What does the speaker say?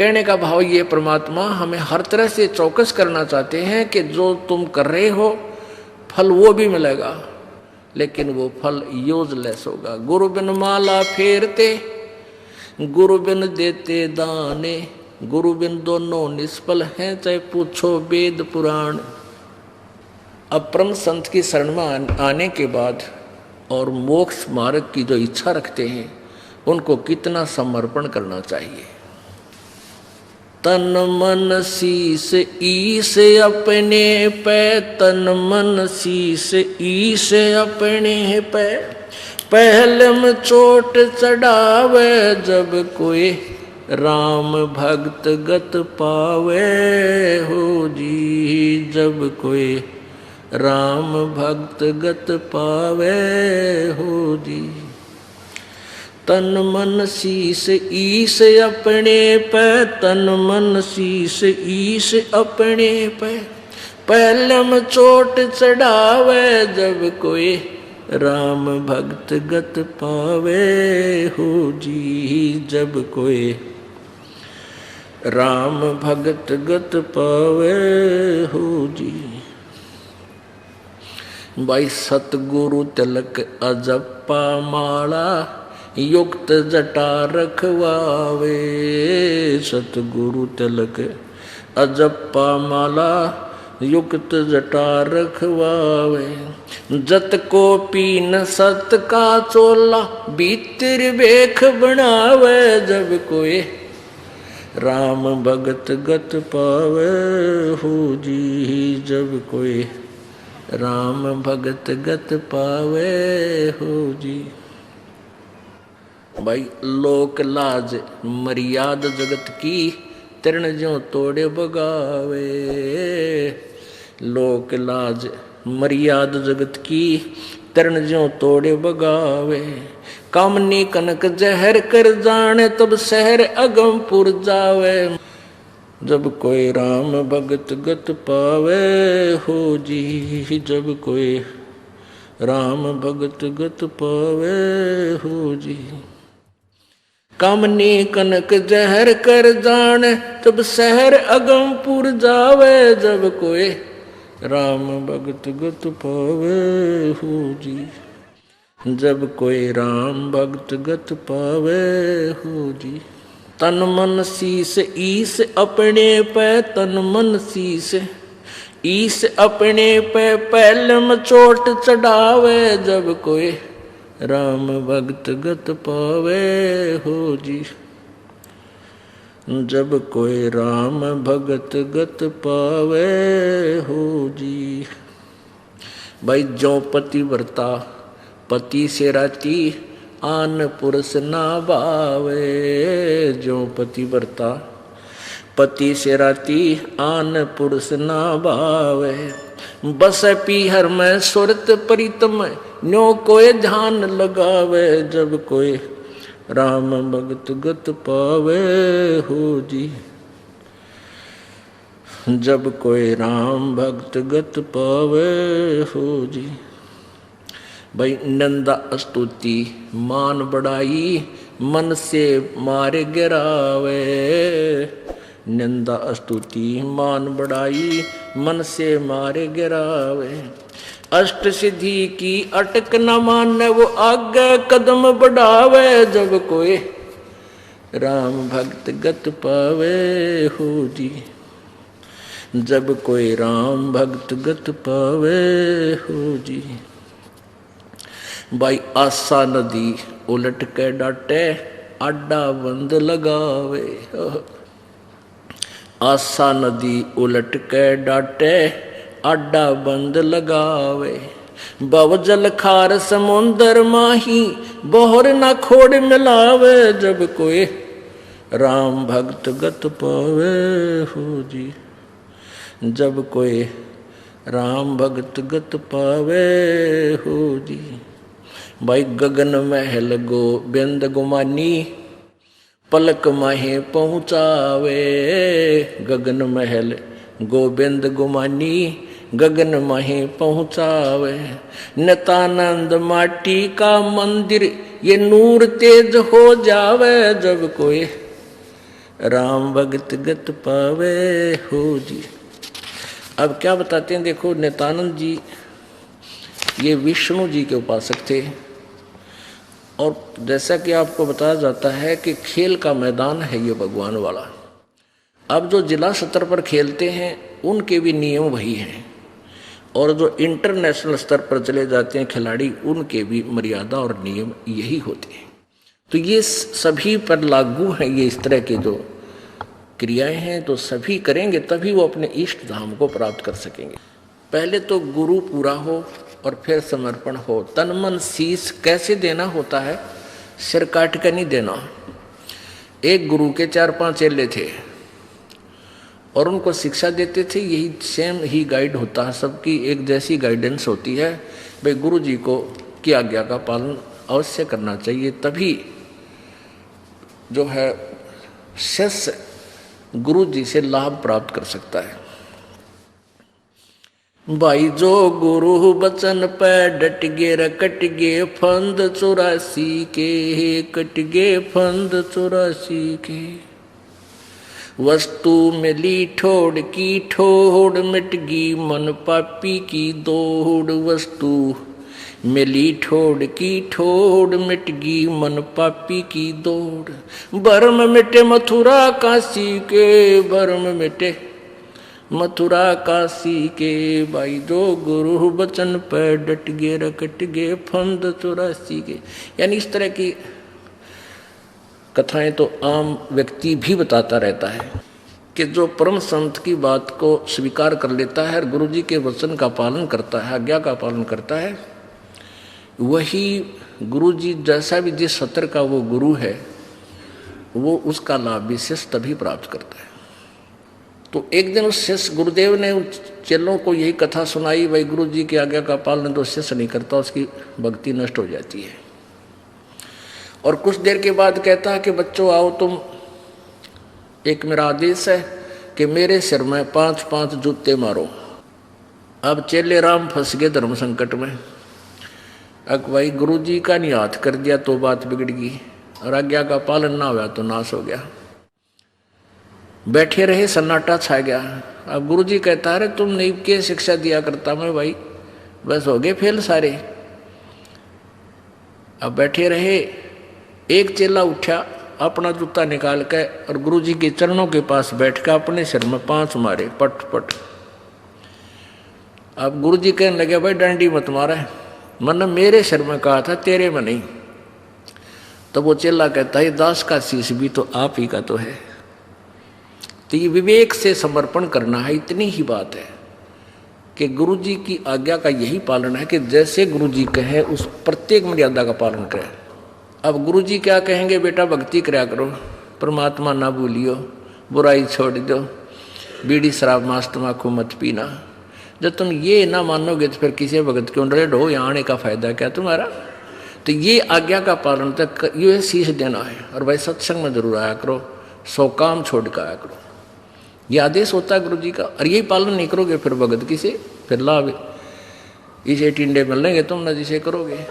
कहने का भाव ये, परमात्मा हमें हर तरह से चौकस करना चाहते हैं कि जो तुम कर रहे हो फल वो भी मिलेगा, लेकिन वो फल यूजलेस होगा। गुरु बिन माला फेरते, गुरु बिन देते दाने, गुरु बिन दोनों निष्फल हैं, चाहे पूछो वेद पुराण। अब परम संत की शरण में आने के बाद और मोक्ष मार्ग की जो इच्छा रखते हैं उनको कितना समर्पण करना चाहिए। तन मन शीस ईश अपने पे, तन मन शीस ईश अपने पे, पहले में चोट चढ़ावे जब कोई राम भक्त गत पावे हो जी, जब कोई राम भक्त गत पावे हो जी। तन मन शीस ईश अपने पे, तन मन शीस ईश अपने पे, पहलम चोट चढ़ावे जब कोई राम भक्त गत पावे हो जी, जब कोई राम भक्त गत पावे हो जी। भाई सतगुरु तिलक अजप्पा माला, युक्त जटा रखवावे, सतगुरु तिलक अजप्पा माला, युक्त जटा रखवावे। जत को पीन सत का चोला, भीतर बेख बनावे जब कोई राम भगत गत पावे हो जी, जब कोई राम भगत गत पावे हो जी। भाई लोक लाज मर्याद जगत की, तृण ज्यों तोड़े बगावे, लोक लाज मर्याद जगत की, तृण ज्यों तोड़े बगावे। कामनी कनक जहर कर जाने, तब शहर अगमपुर जावे, जब कोई राम भगत गत पावे हो जी, जब कोई राम भगत गत पावे हो जी। कामनी कनक जहर कर जाने, तब शहर अगमपुर जावे, जब कोई राम भगत गत पावे हो जी, जब कोई राम भक्त गत पावे हो जी। तन मन शीस ईश अपने पे, तन मन शीस ईश अपने पे, पहलम चोट चढ़ावे जब कोई राम भक्त गत पावे हो जी, जब कोई राम भगत गत पावे हो जी। भाई जो पतिव्रता पति से राती, आन पुरुष ना भावे, जो पतिव्रता पति से राती, आन पुरुष ना भावे। बस पीहर में सुरत प्रीतम, न्यो कोई ध्यान लगावे, जब कोई राम भगत गत पावे हो जी, जब कोई राम भक्त गत पावे हो जी। भाई नंदा स्तुति मान बढ़ाई, मन से मारे गिरावे, निंदा स्तुति मान बढ़ाई, मन से मारे गिरावे। अष्ट सिद्धि की अटक न माने, वो आगे कदम बढ़ावे, जब कोई राम भक्त गत पावे हो जी, जब कोई राम भक्त गत पावे हो जी। भाई आशा नदी उलट के डाटे, आडा बंद लगावे, आशा नदी उलट के डाटे, आडा बंद लगावे। बवजल खार समुंदर माही, बोहर न खोड़ मिलावे, जब कोई राम भक्त गत पावे हो जी, जब कोई राम भक्त गत पावे हो जी। भाई गगन महल गोबिंद गुमानी, पलक माहे पहुँचावे, गगन महल गोबिंद गुमानी, गगन माहे पहुँचावे। नित्यानंद माटी का मंदिर, ये नूर तेज हो जावे, जब कोई राम भगत गत पावे हो जी। अब क्या बताते हैं, देखो नित्यानंद जी ये विष्णु जी के उपासक थे, और जैसा कि आपको बताया जाता है कि खेल का मैदान है ये भगवान वाला। अब जो जिला स्तर पर खेलते हैं उनके भी नियम वही हैं, और जो इंटरनेशनल स्तर पर चले जाते हैं खिलाड़ी उनके भी मर्यादा और नियम यही होते हैं। तो ये सभी पर लागू है, ये इस तरह के जो क्रियाएं हैं तो सभी करेंगे तभी वो अपने इष्ट धाम को प्राप्त कर सकेंगे। पहले तो गुरु पूरा हो और फिर समर्पण हो। तन मन शीश कैसे देना होता है, सिर काट कर नहीं देना। एक गुरु के 4-5 चेले थे और उनको शिक्षा देते थे, यही सेम ही गाइड होता है, सबकी एक जैसी गाइडेंस होती है। भाई गुरु जी को की आज्ञा का पालन अवश्य करना चाहिए, तभी जो है शिष्य गुरु जी से लाभ प्राप्त कर सकता है। भाई जो गुरु बचन पे डट गे रे कट गे फंद 84 के, कट गे फंद 84 के। वस्तु मिली ठोड़ की ठोड़ मिट गी मन पापी की दौड़। वस्तु मिली ठोड़ की ठोड़ मिट गी मन पापी की दौड़। भरम मिटे मथुरा काशी के, भरम मिटे मथुरा काशी के। भाई जो गुरु बचन पर डट गे रकट गे फंद 84 के। यानी इस तरह की कथाएं तो आम व्यक्ति भी बताता रहता है कि जो परम संत की बात को स्वीकार कर लेता है और गुरु जी के वचन का पालन करता है, आज्ञा का पालन करता है, वही गुरु जी जैसा भी जिस सत्र का वो गुरु है वो उसका लाभ विशेष तभी प्राप्त करता है। तो एक दिन उस शिष्य गुरुदेव ने उन चेलों को यही कथा सुनाई, भाई गुरु जी की आज्ञा का पालन तो शिष्य नहीं करता, उसकी भक्ति नष्ट हो जाती है। और कुछ देर के बाद कहता है कि बच्चों आओ तुम, एक मेरा आदेश है कि मेरे सिर में 5-5 जूते मारो। अब चेले राम फंस गए धर्म संकट में। अब भाई गुरु जी का नहीं हाथ कर दिया तो बात बिगड़ गई, और आज्ञा का पालन ना हुआ तो नाश हो गया। बैठे रहे, सन्नाटा छा गया। अब गुरु जी कहता है तुम नहीं के शिक्षा दिया करता मैं, भाई बस हो गए फेल सारे। अब बैठे रहे, एक चेला उठा अपना जूता निकाल के और गुरु जी के चरणों के पास बैठ कर अपने सिर में 5 मारे, पट पट। अब गुरु जी कहने लगे भाई डंडी मत मारा, मैंने मेरे सिर में कहा था तेरे में नहीं। तो वो चेला कहता है दास का शीश भी तो आप ही का तो है। तो ये विवेक से समर्पण करना है, इतनी ही बात है कि गुरु जी की आज्ञा का यही पालन है कि जैसे गुरु जी कहे उस प्रत्येक मर्यादा का पालन करें। अब गुरु जी क्या कहेंगे, बेटा भक्ति कराया करो, परमात्मा ना भूलियो, बुराई छोड़ दो, बीड़ी शराब मांस तम्बाकू मत पीना। जब तुम ये ना मानोगे तो फिर किसी भगत क्यों रेड हो, यहाँ आने का फायदा क्या तुम्हारा। तो ये आज्ञा का पालन तक ये शीश देना है। और भाई सत्संग में जरूर आया करो, 100 काम छोड़ कर आया करो, ये आदेश होता है गुरु जी का। और यही पालन नहीं करोगे फिर भगत किसे, फिर लाभ इसे टिंडे मिलेंगे तुम न जिसे करोगे।